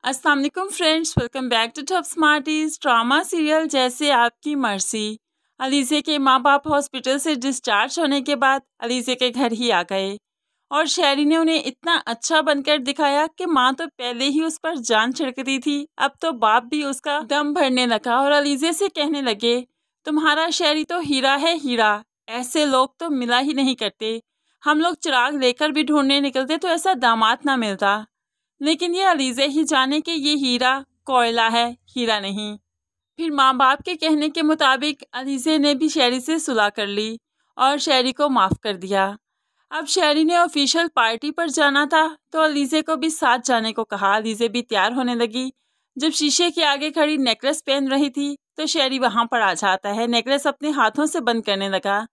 अस्सलाम वालेकुम friends, welcome back to Top Smarties. Drama serial जैसे आपकी मर्जी। अलीज़े के माँ बाप हॉस्पिटल से डिस्चार्ज होने के बाद अलीज़े के घर ही आ गए और शहरी ने उन्हें इतना अच्छा बनकर दिखाया कि माँ तो पहले ही उस पर जान छिड़कती थी, अब तो बाप भी उसका दम भरने लगा और अलीज़े से कहने लगे, तुम्हारा शहरी तो हीरा है हीरा, ऐसे लोग तो मिला ही नहीं करते। हम लोग चिराग लेकर भी ढूंढने निकलते तो ऐसा दामाद ना मिलता, लेकिन ये अलीज़े ही जाने कि ये हीरा कोयला है, हीरा नहीं। फिर माँ बाप के कहने के मुताबिक अलीज़े ने भी शहरी से सुलह कर ली और शहरी को माफ़ कर दिया। अब शहरी ने ऑफिशियल पार्टी पर जाना था तो अलीज़े को भी साथ जाने को कहा। अलीज़े भी तैयार होने लगी। जब शीशे के आगे खड़ी नेकलेस पहन रही थी तो शहरी वहाँ पर आ जाता है। नेकलेस अपने हाथों से बंद करने लगा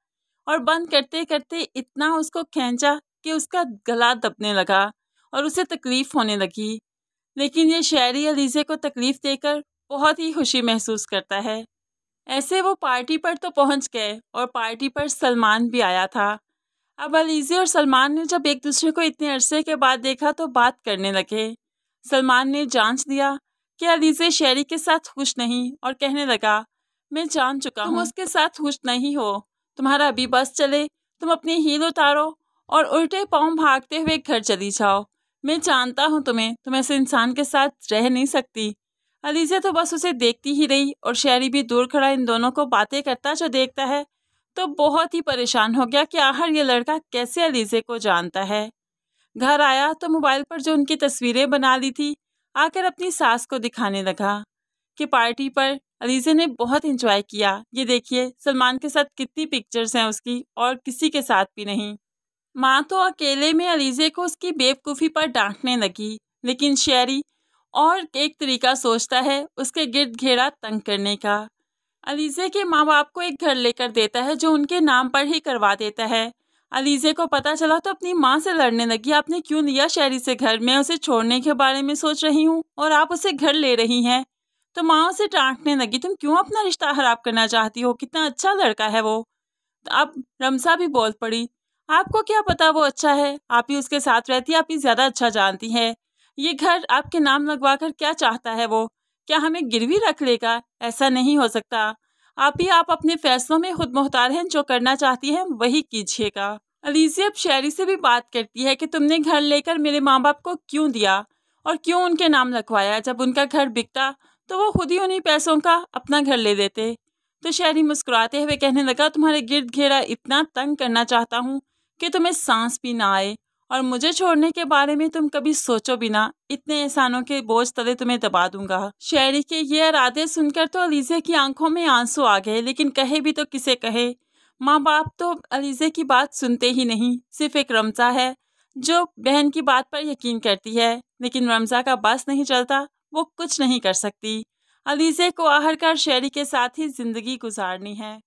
और बंद करते करते इतना उसको खींचा कि उसका गला दबने लगा और उसे तकलीफ़ होने लगी। लेकिन ये शहरी अलीज़े को तकलीफ़ देकर बहुत ही खुशी महसूस करता है। ऐसे वो पार्टी पर तो पहुंच गए और पार्टी पर सलमान भी आया था। अब अलीज़े और सलमान ने जब एक दूसरे को इतने अरसे के बाद देखा तो बात करने लगे। सलमान ने जांच दिया कि अलीज़े शहरी के साथ खुश नहीं और कहने लगा, मैं जान चुका हूँ तुम उसके साथ खुश नहीं हो, तुम्हारा अभी बस चले, तुम अपनी हील उतारो और उल्टे पाँव भागते हुए घर चली जाओ। मैं जानता हूँ तुम ऐसे इंसान के साथ रह नहीं सकती। अलीज़े तो बस उसे देखती ही रही और शहरी भी दूर खड़ा इन दोनों को बातें करता जो देखता है तो बहुत ही परेशान हो गया कि आखिर ये लड़का कैसे अलीज़े को जानता है। घर आया तो मोबाइल पर जो उनकी तस्वीरें बना ली थी आकर अपनी सास को दिखाने लगा कि पार्टी पर अलीज़े ने बहुत एंजॉय किया। ये देखिए सलमान के साथ कितनी पिक्चर्स हैं उसकी और किसी के साथ भी नहीं। माँ तो अकेले में अलीज़े को उसकी बेवकूफ़ी पर डांटने लगी, लेकिन शहरी और एक तरीका सोचता है उसके गिर्द घेरा तंग करने का। अलीज़े के माँ बाप को एक घर लेकर देता है जो उनके नाम पर ही करवा देता है। अलीज़े को पता चला तो अपनी माँ से लड़ने लगी, आपने क्यों लिया शहरी से घर, मैं उसे छोड़ने के बारे में सोच रही हूँ और आप उसे घर ले रही हैं। तो माँ उसे डांटने लगी, तुम क्यों अपना रिश्ता खराब करना चाहती हो, कितना अच्छा लड़का है वो। अब रमसा भी बोल पड़ी, आपको क्या पता वो अच्छा है, आप ही उसके साथ रहती, आप ही ज़्यादा अच्छा जानती हैं। ये घर आपके नाम लगवा कर क्या चाहता है वो, क्या हमें गिरवी रख लेगा, ऐसा नहीं हो सकता। आप अपने फैसलों में खुद मुख्तार हैं, जो करना चाहती हैं वही कीजिएगा। अलीज़े अब शहरी से भी बात करती है कि तुमने घर लेकर मेरे माँ बाप को क्यों दिया और क्यों उनके नाम लगवाया। जब उनका घर बिकता तो वो खुद ही उन्हीं पैसों का अपना घर ले लेते। तो शहरी मुस्कुराते हुए कहने लगा, तुम्हारे गिर्द घेरा इतना तंग करना चाहता हूँ कि तुम्हें सांस भी ना आए और मुझे छोड़ने के बारे में तुम कभी सोचो भी ना, इतने एहसानों के बोझ तले तुम्हें दबा दूंगा। शहरी के ये इरादे सुनकर तो अलीज़े की आंखों में आंसू आ गए, लेकिन कहे भी तो किसे कहे। माँ बाप तो अलीज़े की बात सुनते ही नहीं, सिर्फ एक रमज़ा है जो बहन की बात पर यकीन करती है, लेकिन रमज़ा का बस नहीं चलता, वो कुछ नहीं कर सकती। अलीज़े को आखिरकार शहरी के साथ ही ज़िंदगी गुजारनी है।